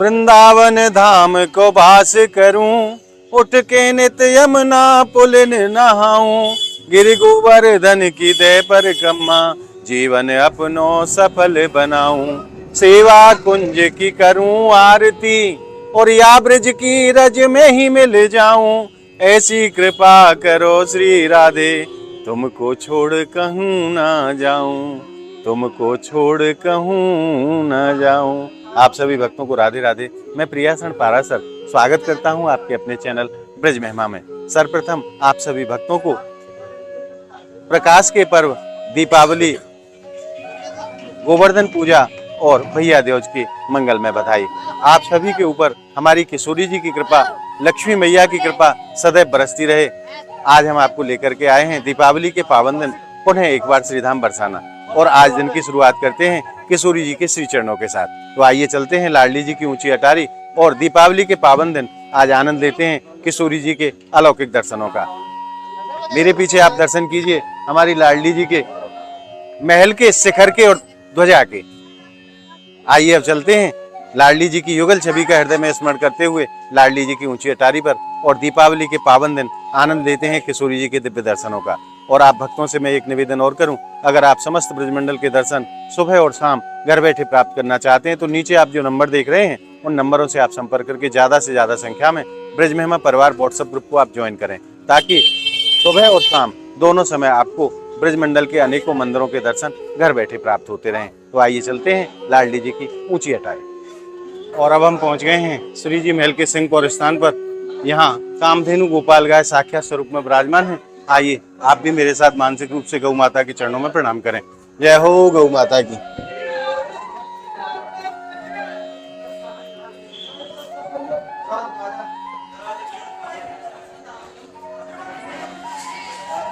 वृंदावन धाम को वास करूं, उठ के नित यमुना पुलिन नहाऊं। गिरि गोवर्धन की दय पर कम्मा, जीवन अपनो सफल बनाऊं। सेवा कुंज की करूं आरती, और या ब्रज की रज में ही मिल जाऊं। ऐसी कृपा करो श्री राधे, तुमको छोड़ कहूँ ना जाऊं। तुमको छोड़ कहूँ ना जाऊं। आप सभी भक्तों को राधे राधे। मैं प्रियासण पारासर स्वागत करता हूं आपके अपने चैनल ब्रज महिमा में। सर्वप्रथम आप सभी भक्तों को प्रकाश के पर्व दीपावली, गोवर्धन पूजा और भैया दूज की मंगलमय बधाई। आप सभी के ऊपर हमारी किशोरी जी की कृपा, लक्ष्मी मैया की कृपा सदैव बरसती रहे। आज हम आपको लेकर के आए हैं दीपावली के पावन दिन पुनः एक बार श्रीधाम बरसाना, और आज दिन की शुरुआत करते हैं किशोरी जी के श्री चरणों के साथ। तो आइए चलते हैं लाडली जी की ऊंची अटारी, और दीपावली के पावन दिन आज आनंद लेते हैं किशोरी जी के अलौकिक दर्शनों का। मेरे पीछे आप दर्शन कीजिए हमारी लाडली जी के महल के, शिखर के और ध्वजा के। आइए अब चलते हैं लाडली जी की युगल छवि का हृदय में स्मरण करते हुए लाडली जी की ऊंची अटारी पर, और दीपावली के पावन दिन आनंद लेते हैं किशोरी जी के दिव्य दर्शनों का। और आप भक्तों से मैं एक निवेदन और करूं, अगर आप समस्त ब्रजमंडल के दर्शन सुबह और शाम घर बैठे प्राप्त करना चाहते हैं तो नीचे आप जो नंबर देख रहे हैं उन नंबरों से आप संपर्क करके ज्यादा से ज्यादा संख्या में ब्रज महिमा परिवार व्हाट्सएप ग्रुप को आप ज्वाइन करें, ताकि सुबह और शाम दोनों समय आपको ब्रजमंडल के अनेकों मंदिरों के दर्शन घर बैठे प्राप्त होते रहें। तो आइए चलते हैं लाडली जी की ऊंची अटारी। और अब हम पहुंच गए हैं श्री जी महल के सिंहपुर स्थान पर। यहाँ कामधेनु गोपाल गाय साक्षात स्वरूप में विराजमान है। आइए आप भी मेरे साथ मानसिक रूप से गौ माता के चरणों में प्रणाम करें। जय हो गौ माता की।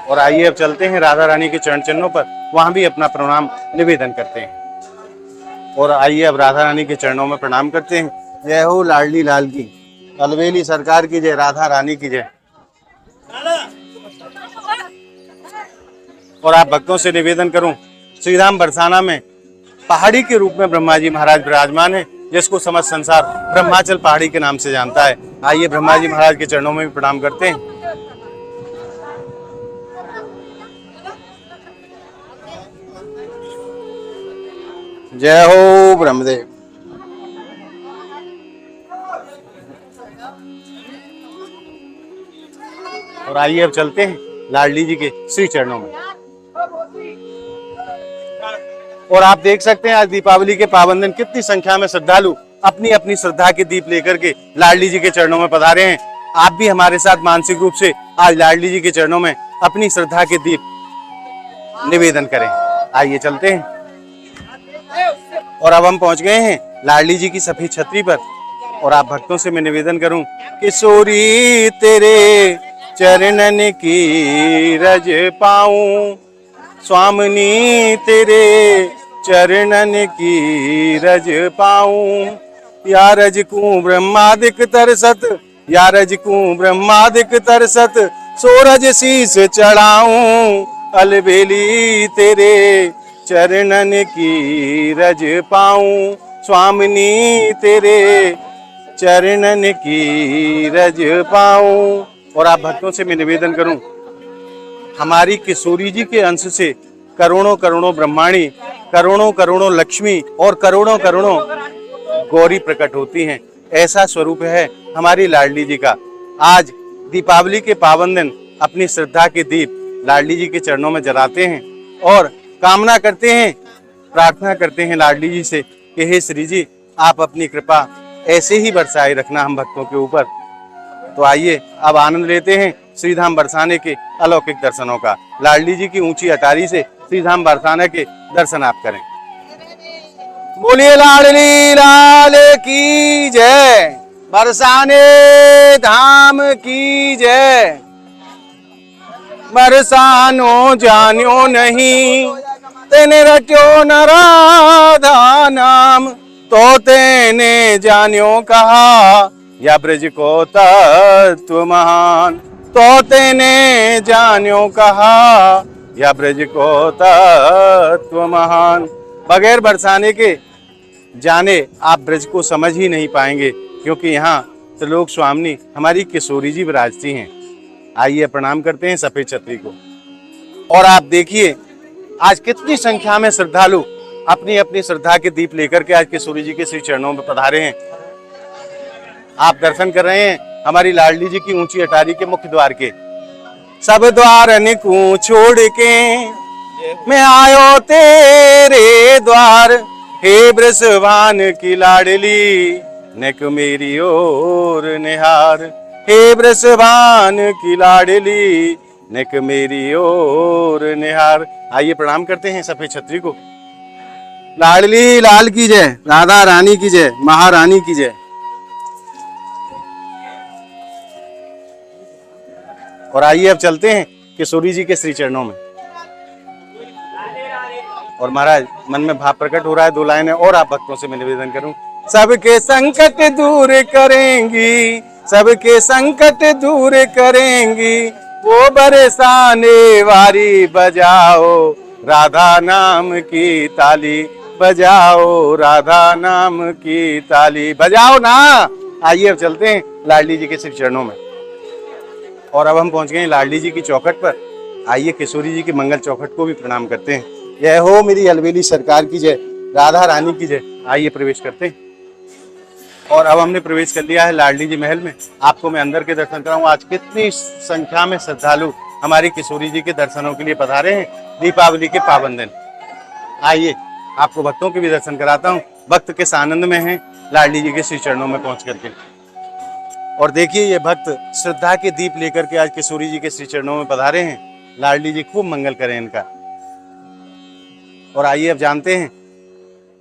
और आइए अब चलते हैं राधा रानी के चरण चिन्हों पर, वहां भी अपना प्रणाम निवेदन करते हैं। और आइए अब राधा रानी के चरणों में प्रणाम करते हैं। जय हो लाडली लाल की, अलवेली सरकार की जय, राधा रानी की जय। और आप भक्तों से निवेदन करूं, श्रीधाम बरसाना में पहाड़ी के रूप में ब्रह्मा जी महाराज विराजमान है, जिसको समस्त संसार ब्रह्माचल पहाड़ी के नाम से जानता है। आइए ब्रह्मा जी महाराज के चरणों में भी प्रणाम करते हैं। जय हो ब्रह्मदेव। और आइए अब चलते हैं लाडली जी के श्री चरणों में। और आप देख सकते हैं आज दीपावली के पावन दिन कितनी संख्या में श्रद्धालु अपनी अपनी श्रद्धा के दीप लेकर के लाडली जी के चरणों में पधारे हैं। आप भी हमारे साथ मानसिक रूप से आज लाडली जी के चरणों में अपनी श्रद्धा के दीप निवेदन करें। आइए चलते हैं। और अब हम पहुंच गए हैं लाडली जी की सफेद छतरी पर, और आप भक्तों से मैं निवेदन करूं, किशोरी तेरे चरणन की रज पाऊं, स्वामिनी तेरे चरणन की रज पाऊं। या रज को ब्रह्मादिक तरसत, या रज को ब्रह्मादिक तरसत, सोरज शीस चढ़ाऊं। अलबेली तेरे चरणन की रज पाऊं, स्वामिनी तेरे चरणन की रज पाऊं। और आप भक्तों से मैं निवेदन करूं, हमारी किशोरी जी के अंश से करोड़ों करोड़ों ब्रह्माणी, करोड़ों करोड़ों लक्ष्मी और करोड़ों करोड़ों गौरी प्रकट होती हैं। ऐसा स्वरूप है हमारी लाडली जी का। आज दीपावली के पावन दिन अपनी श्रद्धा के दीप लाडली जी के चरणों में जलाते हैं, और कामना करते हैं, प्रार्थना करते हैं लाडली जी से कि हे श्री जी, आप अपनी कृपा ऐसे ही बरसाए रखना हम भक्तों के ऊपर। तो आइए अब आनंद लेते हैं श्रीधाम बरसाने के अलौकिक दर्शनों का। लाडली जी की ऊंची अटारी से श्रीधाम बरसाने के दर्शन आप करें। बोलिए लाडली लाल की जय, बरसाने धाम की जय। बरसानो जान्यो नहीं, तेने रट्यो न राधा नाम, तो तेने जान्यो कहा या ब्रज को तत्व महान। तो तेने जान्यो कहा या ब्रज को तत्व महान। बगैर बरसाने के जाने आप ब्रज को समझ ही नहीं पाएंगे, क्योंकि यहाँ त्रिलोक स्वामिनी हमारी किशोरी जी विराजती हैं। आइए प्रणाम करते हैं सफेद छतरी को। और आप देखिए आज कितनी संख्या में श्रद्धालु अपनी अपनी श्रद्धा के दीप लेकर के आज किशोरी जी के श्री चरणों में पधारे हैं। आप दर्शन कर रहे हैं हमारी लाडली जी की ऊंची अटारी के मुख्य द्वार के। सब द्वारन को छोड़ के मैं आयो तेरे द्वार, हे ब्रजभान की लाडली नेक मेरी ओर निहार, हे ब्रजभान की लाडली नेक मेरी ओर निहार। आइए प्रणाम करते हैं सफेद छतरी को। लाडली लाल की जय, राधा रानी की जय, महारानी की जय। और आइए अब चलते हैं किशोरी जी के श्री चरणों में। और महाराज मन में भाव प्रकट हो रहा है, 2 लाइनें और आप भक्तों से मैं निवेदन करूं। सबके संकट दूर करेंगी, सबके संकट दूर करेंगी, वो बरसाने वाली बजाओ राधा नाम की ताली, बजाओ राधा नाम की ताली, बजाओ ना। आइए अब चलते हैं लाडली जी के श्री चरणों में। और अब हम पहुंच गए हैं लाडली जी की चौखट पर। आइए किशोरी जी की मंगल चौखट को भी प्रणाम करते हैं। जय हो मेरी अलवेली सरकार की जय, राधा रानी की जय। आइए प्रवेश करते हैं। और अब हमने प्रवेश कर लिया है लाडली जी महल में। आपको मैं अंदर के दर्शन कराऊंगा। आज कितनी संख्या में श्रद्धालु हमारी किशोरी जी के दर्शनों के लिए पधारे हैं दीपावली के पावन दिन। आइए आपको भक्तों के भी दर्शन कराता हूँ। भक्त किस आनंद में हैं लाडली जी के श्री चरणों में पहुंच करके। और देखिए ये भक्त श्रद्धा के दीप लेकर के आज किशोरी जी के श्री चरणों में पधारे हैं। लाडली जी खूब मंगल करें इनका। और आइए अब जानते हैं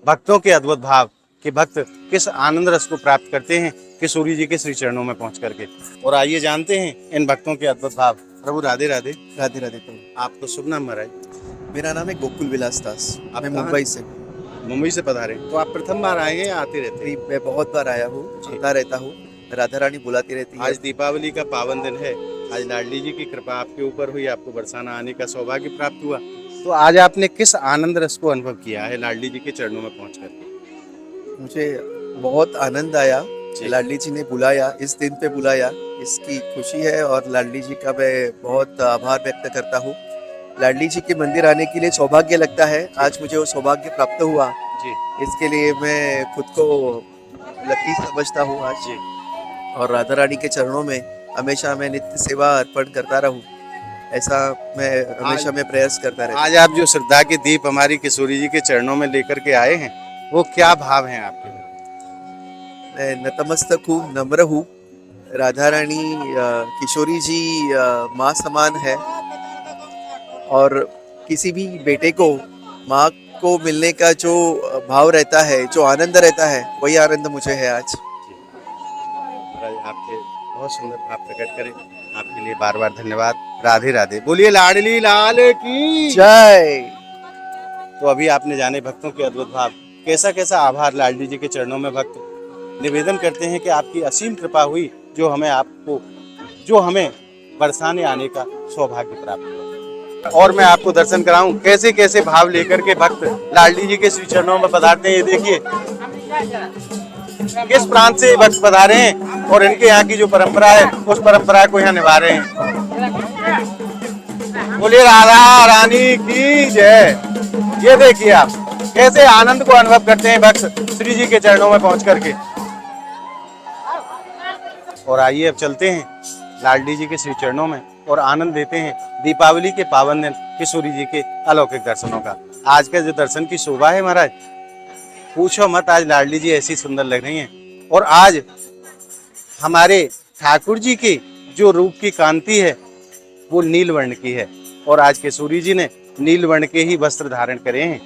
भक्तों के अद्भुत भाव कि भक्त किस आनंद रस को प्राप्त करते हैं किशोरी जी के श्री चरणों में पहुंच करके। और आइए जानते हैं इन भक्तों के अद्भुत भाव। प्रभु राधे राधे। राधे राधे प्रभु। आपको शुभ नाम महाराज? मेरा नाम है गोकुल विलास दास। मैं मुंबई से। मुंबई से पधारे, तो आप प्रथम बार आए हैं या आते रहते हैं? मैं बहुत बार आया हूँ, आता रहता हूँ। राधा रानी बुलाती रहती है। आज दीपावली का पावन दिन है। आज लाडली जी की कृपा आपके ऊपर हुई, आपको बरसाना आने का सौभाग्य प्राप्त हुआ। तो आज आपने किस आनंद रस को अनुभव किया है लाडली जी के चरणों में पहुंच कर? मुझे बहुत आनंद आया। लाडली जी ने बुलाया, इस दिन पे बुलाया, इसकी खुशी है और लाडली जी का मैं बहुत आभार व्यक्त करता हूँ। लाडली जी के मंदिर आने के लिए सौभाग्य लगता है। आज मुझे वो सौभाग्य प्राप्त हुआ जी। इसके लिए मैं खुद को लकी समझता हूँ आज जी। और राधा रानी के चरणों में हमेशा मैं नित्य सेवा अर्पण करता रहूं, ऐसा मैं हमेशा मैं प्रयास करता रहता। आज आप जो श्रद्धा के दीप हमारी किशोरी जी के चरणों में लेकर के आए हैं, वो क्या भाव हैं आपके? मैं नतमस्तक हूँ, नम्र हूँ। राधा रानी किशोरी जी माँ समान है और किसी भी बेटे को माँ को मिलने का जो भाव रहता है, जो आनंद रहता है, वही आनंद मुझे है आज। आपके बहुत सुंदर भाव प्रकट करें, आपके लिए बार बार धन्यवाद। राधे राधे। बोलिए लाडली लाल की जय। तो अभी आपने जाने भक्तों के अद्भुत भाव। कैसा कैसा आभार लाडली जी के चरणों में भक्त निवेदन करते हैं कि आपकी असीम कृपा हुई, जो हमें बरसाने आने का सौभाग्य प्राप्त हुआ। और मैं आपको दर्शन कराऊं कैसे कैसे भाव लेकर के भक्त लाडली जी के श्री चरणों में पधारते हैं। ये देखिए किस प्रांत से भक्त पधारे हैं और इनके यहाँ की जो परंपरा है उस परंपरा को यहाँ निभा रहे हैं। बोलिए राधा रानी की जय। ये देखिए आप कैसे आनंद को अनुभव करते हैं भक्त श्री जी के चरणों में पहुंच करके। और आइए अब चलते हैं लाडली जी के श्री चरणों में और आनंद लेते हैं दीपावली के पावन दिन किशोरी जी के अलौकिक दर्शनों का। आज का जो दर्शन की शोभा है महाराज, पूछो मत। आज लाडली जी ऐसी सुंदर लग रही हैं। और आज हमारे ठाकुर जी की जो रूप की कांति है वो नील वर्ण की है। और आज किशोरी जी ने नील वर्ण के ही वस्त्र धारण करे हैं।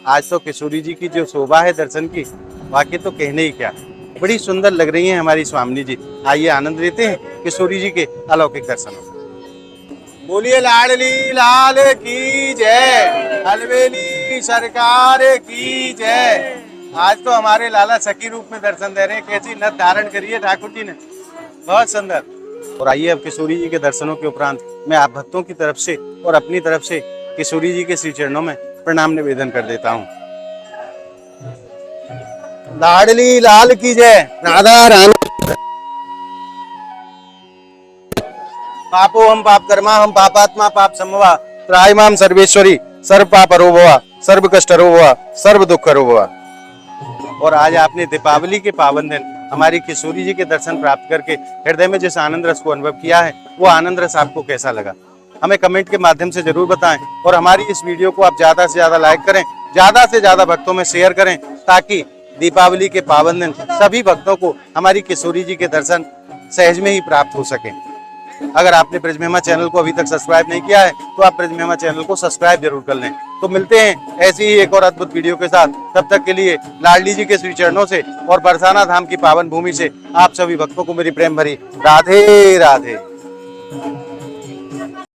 आज तो किशोरी जी की जो शोभा है दर्शन की, वाकई तो कहने ही क्या, बड़ी सुंदर लग रही हैं हमारी स्वामिनी जी। आइए आनंद लेते हैं किशोरी जी के अलौकिक दर्शनों का। बोलिए लाडली लाल की जय, अलवेली सरकार की जय। आज तो हमारे लाला सखी रूप में दर्शन दे रहे हैं। कैसी नथ धारण करी है ठाकुर जी ने, बहुत सुंदर। और आइए अब किशोरी जी के दर्शनों के उपरांत मैं आप भक्तों की तरफ से और अपनी तरफ से किशोरी जी के श्री चरणों में प्रणाम निवेदन कर देता हूँ। लाडली लाल की जय। राधा रानी पापो हम पाप कर्मा हम पापात्मा पाप संभवा त्रायमाम सर्वेश्वरी सर्व पाप हरो भवा सर्व कष्ट हरो भवा सर्व दुख हरो भवा। और आज आपने दीपावली के पावन दिन हमारी किशोरी जी के दर्शन प्राप्त करके हृदय में जिस आनंद रस को अनुभव किया है, वो आनंद रस आपको कैसा लगा, हमें कमेंट के माध्यम से जरूर बताएं। और हमारी इस वीडियो को आप ज्यादा से ज्यादा लाइक करें, ज्यादा से ज्यादा भक्तों में शेयर करें, ताकि दीपावली के पावन दिन सभी भक्तों को हमारी किशोरी जी के दर्शन सहज में ही प्राप्त हो सके। अगर आपने ब्रिज महिमा चैनल को अभी तक सब्सक्राइब नहीं किया है तो आप ब्रिज महिमा चैनल को सब्सक्राइब जरूर कर लें। तो मिलते हैं ऐसी ही एक और अद्भुत वीडियो के साथ, तब तक के लिए लाडली जी के श्री चरणों से और बरसाना धाम की पावन भूमि से आप सभी भक्तों को मेरी प्रेम भरी राधे राधे।